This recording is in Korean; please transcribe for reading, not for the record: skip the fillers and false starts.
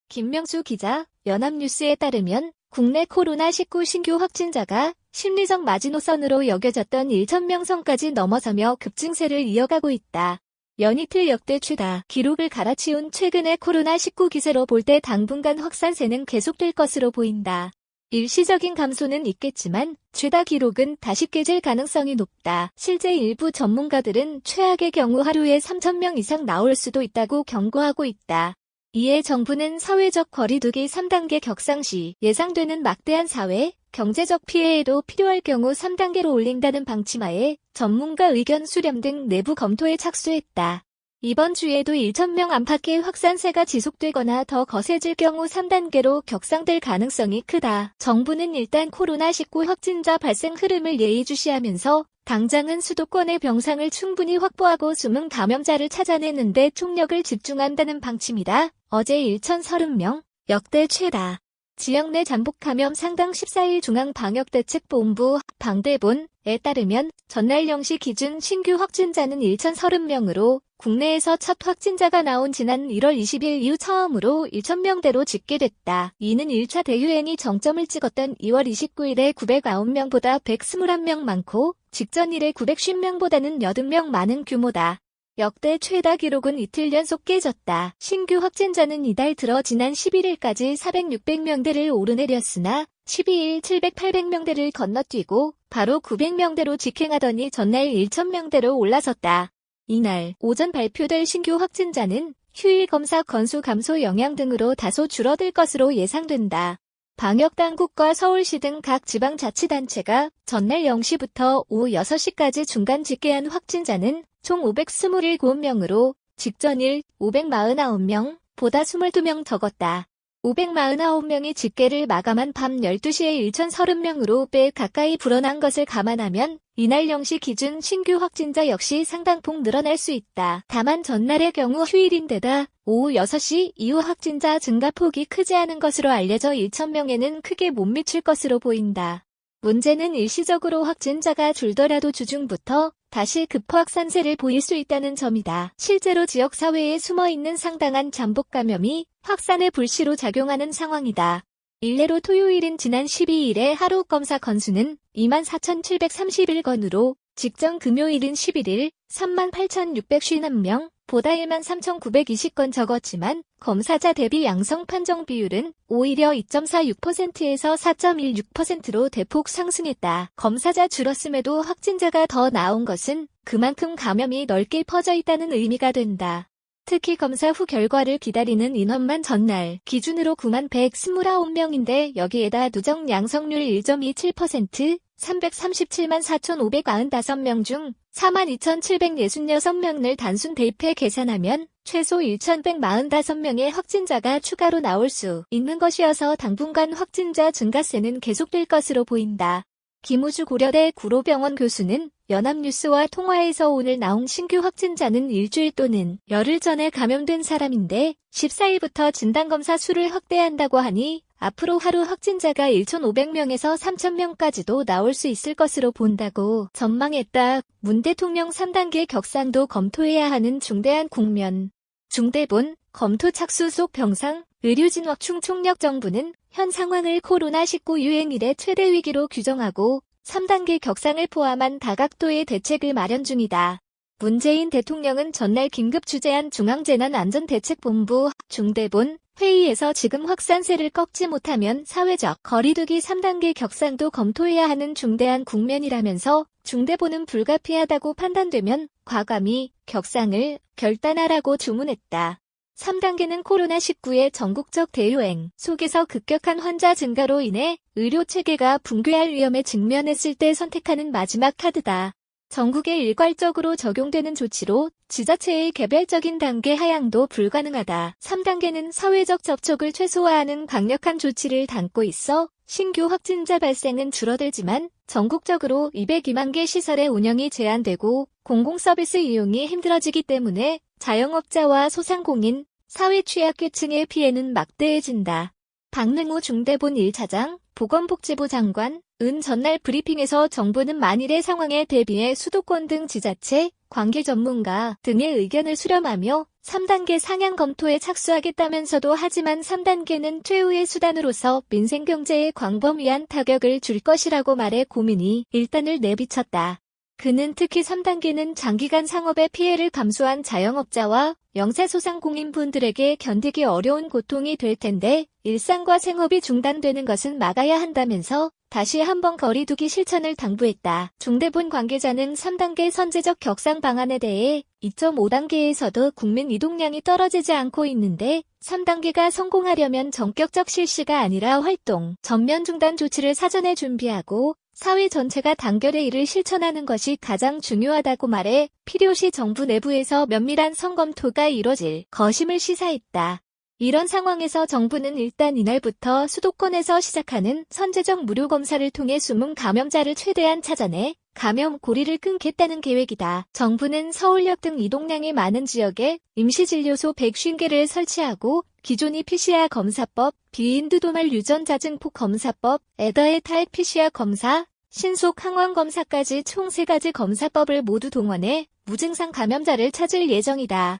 김명수 기자, 연합뉴스에 따르면 국내 코로나19 신규 확진자가 심리적 마지노선으로 여겨졌던 1,000명 선까지 넘어서며 급증세를 이어가고 있다. 연이틀 역대 최다 기록을 갈아치운 최근의 코로나19 기세로 볼 때 당분간 확산세는 계속될 것으로 보인다. 일시적인 감소는 있겠지만 최다 기록은 다시 깨질 가능성이 높다. 실제 일부 전문가들은 최악의 경우 하루에 3,000명 이상 나올 수도 있다고 경고하고 있다. 이에 정부는 사회적 거리두기 3단계 격상 시 예상되는 막대한 사회, 경제적 피해에도 필요할 경우 3단계로 올린다는 방침하에 전문가 의견 수렴 등 내부 검토에 착수했다. 이번 주에도 1,000명 안팎의 확산세가 지속되거나 더 거세질 경우 3단계로 격상될 가능성이 크다. 정부는 일단 코로나19 확진자 발생 흐름을 예의주시하면서 당장은 수도권의 병상을 충분히 확보하고 숨은 감염자를 찾아내는 데 총력을 집중한다는 방침이다. 어제 1,030명, 역대 최다. 지역 내 잠복 감염 상당 14일 중앙방역대책본부 방대본에 따르면 전날 0시 기준 신규 확진자는 1,030명으로 국내에서 첫 확진자가 나온 지난 1월 20일 이후 처음으로 1,000명대로 집계됐다. 이는 1차 대유행이 정점을 찍었던 2월 29일에 909명보다 121명 많고 직전일에 950명보다는 80명 많은 규모다. 역대 최다 기록은 이틀 연속 깨졌다. 신규 확진자는 이달 들어 지난 11일까지 400-600명대를 오르내렸으나 12일 700-800명대를 건너뛰고 바로 900명대로 직행하더니 전날 1,000명대로 올라섰다. 이날 오전 발표될 신규 확진자는 휴일 검사 건수 감소 영향 등으로 다소 줄어들 것으로 예상된다. 방역당국과 서울시 등 각 지방자치단체가 전날 0시부터 오후 6시까지 중간 집계한 확진자는 총 527명으로 직전일 549명보다 22명 적었다. 549명이 집계를 마감한 밤 12시에 1,030명으로 배 가까이 불어난 것을 감안하면 이날 0시 기준 신규 확진자 역시 상당폭 늘어날 수 있다. 다만 전날의 경우 휴일인데다 오후 6시 이후 확진자 증가폭이 크지 않은 것으로 알려져 1,000명에는 크게 못 미칠 것으로 보인다. 문제는 일시적으로 확진자가 줄더라도 주중부터 다시 급확산세를 보일 수 있다는 점이다. 실제로 지역사회에 숨어있는 상당한 잠복 감염이 확산의 불씨로 작용하는 상황이다. 일례로 토요일인 지난 12일에 하루 검사 건수는 24,731건으로 직전 금요일인 11일 38,651명, 보다 13,920건 적었지만 검사자 대비 양성 판정 비율은 오히려 2.46%에서 4.16%로 대폭 상승했다. 검사자 줄었음에도 확진자가 더 나온 것은 그만큼 감염이 넓게 퍼져 있다는 의미가 된다. 특히 검사 후 결과를 기다리는 인원만 전날 기준으로 91,129명인데 여기에다 누적 양성률 1.27%, 337만 4,595명 중 42,766명을 단순 대입해 계산하면 최소 1,145명의 확진자가 추가로 나올 수 있는 것이어서 당분간 확진자 증가세는 계속될 것으로 보인다. 김우주 고려대 구로병원 교수는 연합뉴스와 통화에서 오늘 나온 신규 확진자는 일주일 또는 열흘 전에 감염된 사람인데 14일부터 진단검사 수를 확대한다고 하니 앞으로 하루 확진자가 1,500명에서 3,000명까지도 나올 수 있을 것으로 본다고 전망했다. 문 대통령 3단계 격상도 검토해야 하는 중대한 국면. 중대본 검토 착수 속 병상, 의료진 확충 총력. 정부는 현 상황을 코로나19 유행 이래 최대 위기로 규정하고 3단계 격상을 포함한 다각도의 대책을 마련 중이다. 문재인 대통령은 전날 긴급 주재한 중앙재난안전대책본부 중대본 회의에서 지금 확산세를 꺾지 못하면 사회적 거리두기 3단계 격상도 검토해야 하는 중대한 국면이라면서 중대본은 불가피하다고 판단되면 과감히 격상을 결단하라고 주문했다. 3단계는 코로나19의 전국적 대유행 속에서 급격한 환자 증가로 인해 의료체계가 붕괴할 위험에 직면했을 때 선택하는 마지막 카드다. 전국에 일괄적으로 적용되는 조치로 지자체의 개별적인 단계 하향도 불가능하다. 3단계는 사회적 접촉을 최소화하는 강력한 조치를 담고 있어 신규 확진자 발생은 줄어들지만 전국적으로 202만 개 시설의 운영이 제한되고 공공서비스 이용이 힘들어지기 때문에 자영업자와 소상공인, 사회 취약계층의 피해는 막대해진다. 박능우 중대본 1차장, 보건복지부 장관 은 전날 브리핑에서 정부는 만일의 상황에 대비해 수도권 등 지자체, 관계 전문가 등의 의견을 수렴하며 3단계 상향 검토에 착수하겠다면서도 하지만 3단계는 최후의 수단으로서 민생경제에 광범위한 타격을 줄 것이라고 말해 고민이 일단을 내비쳤다. 그는 특히 3단계는 장기간 상업의 피해를 감수한 자영업자와 영세소상공인분들에게 견디기 어려운 고통이 될 텐데 일상과 생업이 중단되는 것은 막아야 한다면서 다시 한번 거리두기 실천을 당부했다. 중대본 관계자는 3단계 선제적 격상 방안에 대해 2.5단계에서도 국민 이동량이 떨어지지 않고 있는데 3단계가 성공하려면 전격적 실시가 아니라 활동, 전면 중단 조치를 사전에 준비하고 사회 전체가 단결해 이를 실천하는 것이 가장 중요하다고 말해 필요시 정부 내부에서 면밀한 성검토가 이뤄질 것임을 시사했다. 이런 상황에서 정부는 일단 이날부터 수도권에서 시작하는 선제적 무료 검사를 통해 숨은 감염자를 최대한 찾아내 감염 고리를 끊겠다는 계획이다. 정부는 서울역 등 이동량이 많은 지역에 임시진료소 150개를 설치하고 기존의 PCR 검사법, 비인두도말 유전자 증폭 검사법, 에더의 타액 PCR 검사, 신속 항원 검사까지 총 3가지 검사법을 모두 동원해 무증상 감염자를 찾을 예정이다.